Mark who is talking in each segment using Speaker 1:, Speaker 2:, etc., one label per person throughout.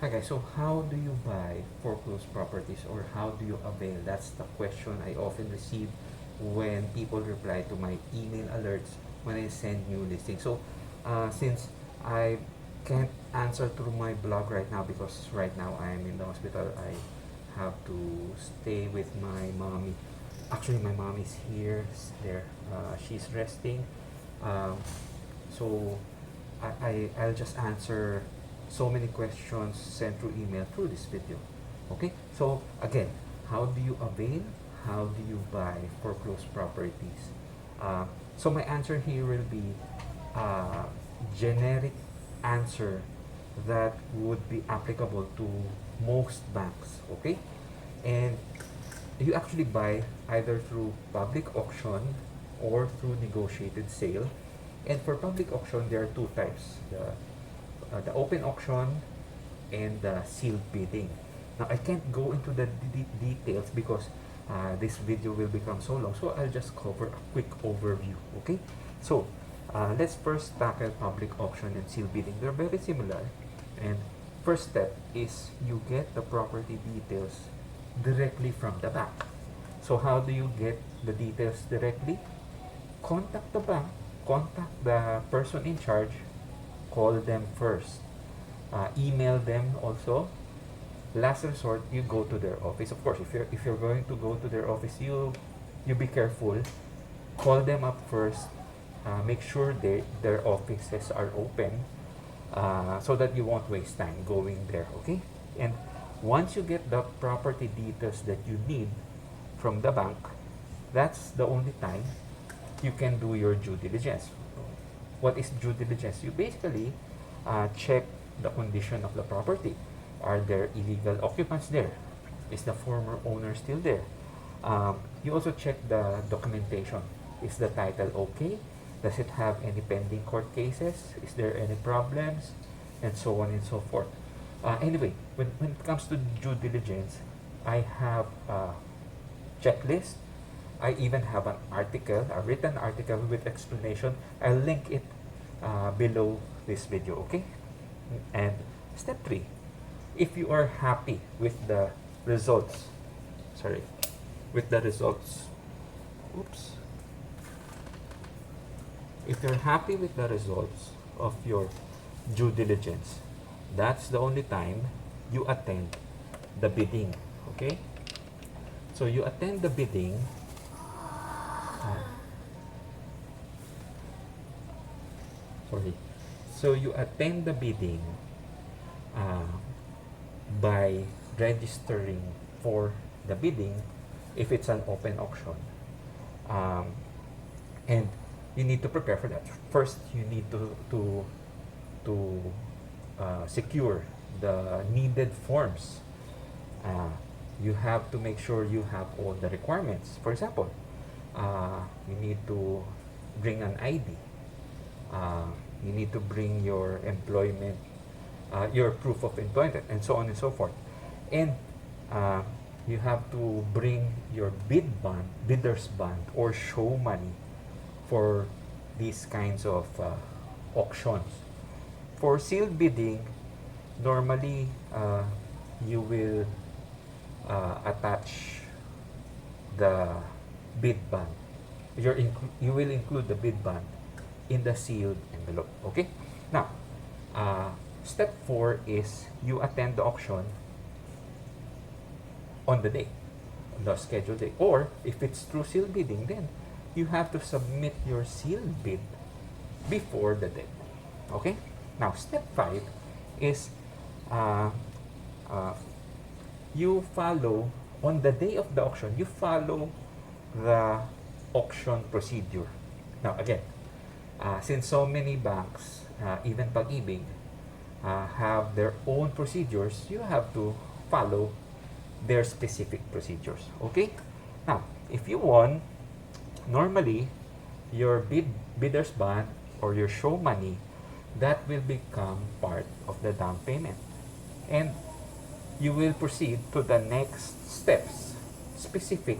Speaker 1: Hi guys, so how do you buy foreclosed properties or how do you avail? That's the question I often receive when people reply to my email alerts when I send new listings. So since I can't answer through my blog right now because right now I am in the hospital, I have to stay with my mommy. Actually, my mom is here, there. She's resting. Um, so I'll just answer so many questions sent through email through this video. Okay, so again, how do you avail? How do you buy foreclosed properties? So my answer here will be generic answer that would be applicable to most banks. Okay, and you actually buy either through public auction or through negotiated sale. And for public auction, there are two types: the open auction and the sealed bidding. Now, I can't go into the details because this video will become so long, so I'll just cover a quick overview. Okay, so let's first tackle public auction and sealed bidding. They're very similar, and first step is you get the property details directly from the bank. So how do you get the details directly? Contact the bank, contact the person in charge, call them first, email them also. Last resort, you go to their office. Of course, if you're going to go to their office, you be careful. Call them up first. Make sure their offices are open, so that you won't waste time going there. Okay, and once you get the property details that you need from the bank, that's the only time you can do your due diligence. What is due diligence? You basically check the condition of the property. Are there illegal occupants there? Is the former owner still there? You also check the documentation. Is the title okay? Does it have any pending court cases? Is there any problems? And so on and so forth. Anyway, when it comes to due diligence, I have a checklist. I even have an article, a written article with explanation. I'll link it below this video, okay? And step 3, if you are happy with the results, oops. If you're happy with the results of your due diligence, that's the only time you attend the bidding, okay? So you attend the bidding. So you attend the bidding by registering for the bidding if it's an open auction, and you need to prepare for that. First, you need to secure the needed forms. You have to make sure you have all the requirements. For example, you need to bring an ID. You need to bring your employment, your proof of employment, and so on and so forth. And you have to bring your bidder's bond, or show money for these kinds of auctions. For sealed bidding, normally you will attach the bid bond. You will include the bid bond in the sealed envelope. Okay. Now, step 4 is you attend the auction on the day, the scheduled day. Or if it's through sealed bidding, then you have to submit your sealed bid before the deadline. Okay. Now, step 5 is you follow, on the day of the auction, you follow the auction procedure. Now, again, since so many banks, even Pag-IBIG, have their own procedures, you have to follow their specific procedures. Okay? Now, if you won, normally your bidder's bond or your show money, that will become part of the down payment. And you will proceed to the next steps, specific,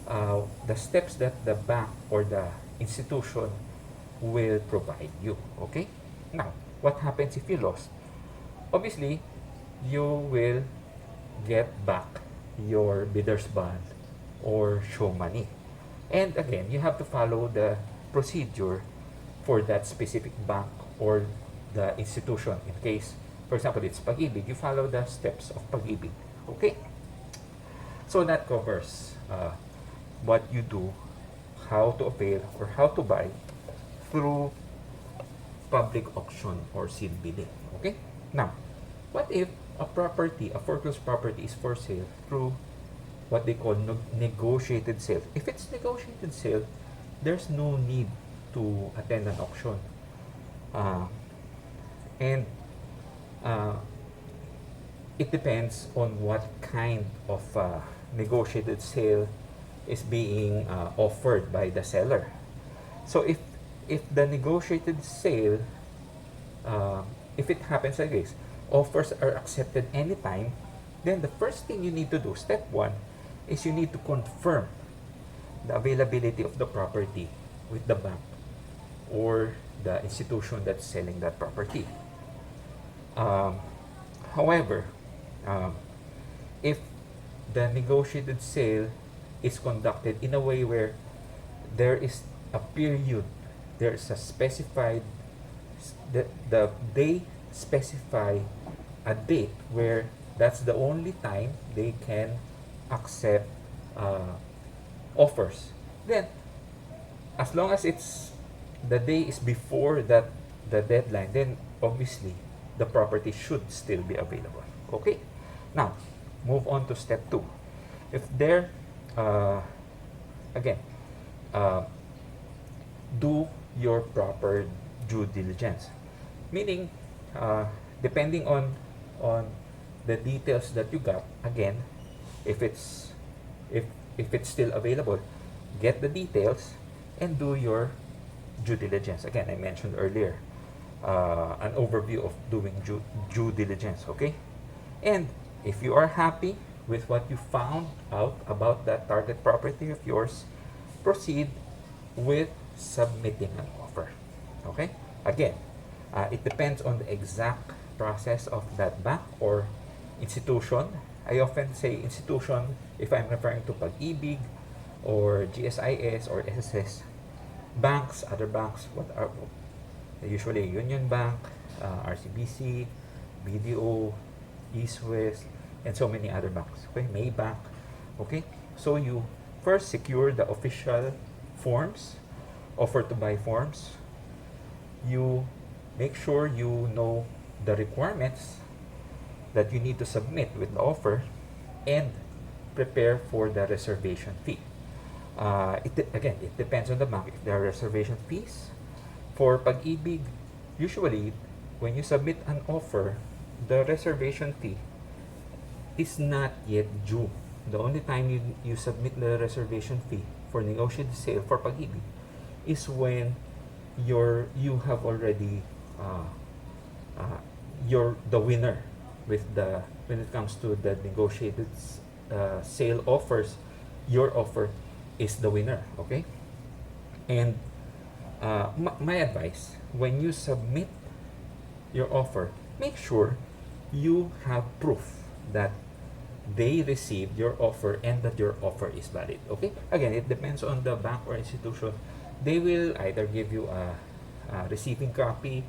Speaker 1: the steps that the bank or the institution will provide you. Okay? Now, what happens if you lost? Obviously, you will get back your bidder's bond or show money. And again, you have to follow the procedure for that specific bank or the institution. In case, for example, it's Pag-IBIG, you follow the steps of Pag-IBIG. Okay? So that covers what you do, how to avail or how to buy through public auction or sealed bidding. Okay? Now, what if a property, a foreclosed property is for sale through what they call negotiated sale? If it's negotiated sale, there's no need to attend an auction. And it depends on what kind of negotiated sale is being offered by the seller. So if the negotiated sale, if it happens like this, offers are accepted anytime, then the first thing you need to do, step one, is you need to confirm the availability of the property with the bank or the institution that's selling that property. However, if the negotiated sale is conducted in a way where there is a period, there is a specified, they specify a date where that's the only time they can accept offers, then as long as it's the day is before that the deadline, then obviously the property should still be available. Okay, now move on to step two. If there again, do your proper due diligence, meaning depending on the details that you got. Again, if it's still available, get the details and do your due diligence. Again, I mentioned earlier an overview of doing due diligence. Okay, and if you are happy with what you found out about that target property of yours, proceed with submitting an offer. Okay, again, it depends on the exact process of that bank or institution. I often say institution if I'm referring to Pag-IBIG or GSIS or SSS. Banks, other banks, what are usually Union Bank, RCBC, BDO, East West, and so many other banks. Okay, Maybank. Okay, so you first secure the official forms, offer to buy forms. You make sure you know the requirements that you need to submit with the offer, and prepare for the reservation fee. Again, it depends on the bank if there are reservation fees. For Pag-IBIG, usually when you submit an offer, the reservation fee is not yet due. The only time you submit the reservation fee for negotiated sale for Pag-IBIG is when you have already you're the winner when it comes to the negotiated sale offers. Your offer is the winner. Okay, and my advice, when you submit your offer, make sure you have proof that they received your offer and that your offer is valid. Okay, again, it depends on the bank or institution. They will either give you a receiving copy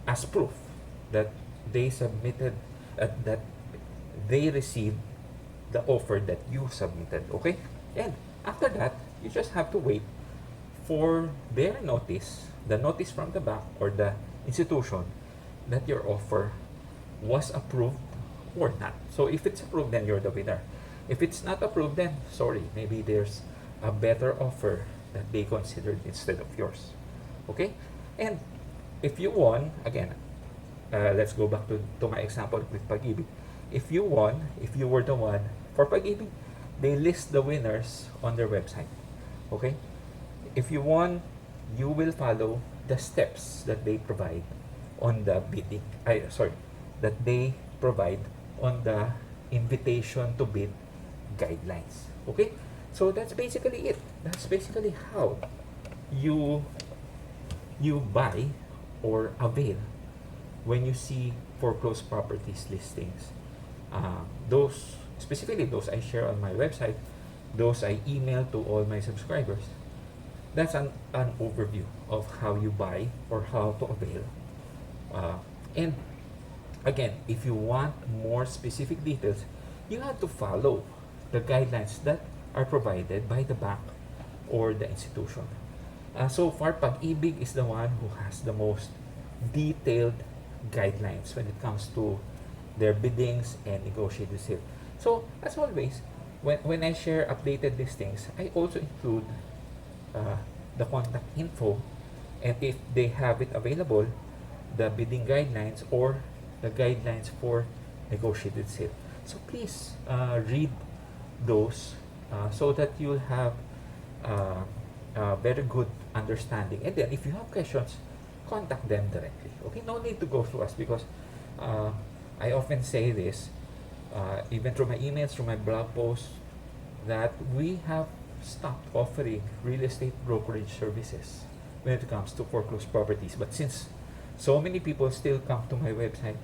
Speaker 1: as proof that they submitted, that they received the offer that you submitted. Okay, and after that, you just have to wait for their notice, the notice from the bank or the institution, that your offer was approved or not. So if it's approved, then you're the winner. If it's not approved, then sorry, maybe there's a better offer that they considered instead of yours. Okay, and if you won, again, let's go back to my example with Pag-IBIG. If you were the one for Pag-IBIG, they list the winners on their website. Okay, if you won, you will follow the steps that they provide on the bidding. That they provide on the invitation to bid guidelines. Okay, so that's basically it. That's basically how you buy or avail when you see foreclosed properties listings, those specifically those I share on my website, those I email to all my subscribers. That's an overview of how you buy or how to avail. And again, if you want more specific details, you have to follow the guidelines that are provided by the bank or the institution. So far, Pag-IBIG is the one who has the most detailed guidelines when it comes to their biddings and negotiated sale. So, as always, when I share updated listings, I also include the contact info, and if they have it available, the bidding guidelines or the guidelines for negotiated sale. So please read those so that you'll have a very good understanding. And then if you have questions, contact them directly. Okay, no need to go through us, because I often say this, even through my emails, through my blog posts, that we have stopped offering real estate brokerage services when it comes to foreclosed properties. But since so many people still come to my website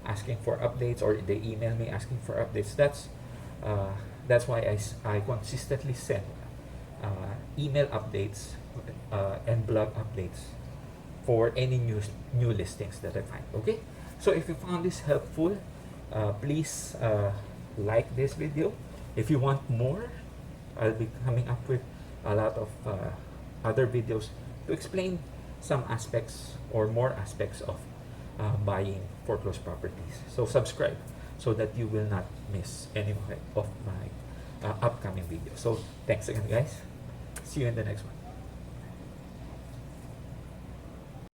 Speaker 1: asking for updates, or they email me asking for updates, that's why I consistently send email updates and blog updates for any new listings that I find. Okay, so if you found this helpful, please like this video. If you want more, I'll be coming up with a lot of other videos to explain some aspects or more aspects of buying foreclosed properties. So subscribe so that you will not miss any of my upcoming videos. So thanks again, guys. See you in the next one.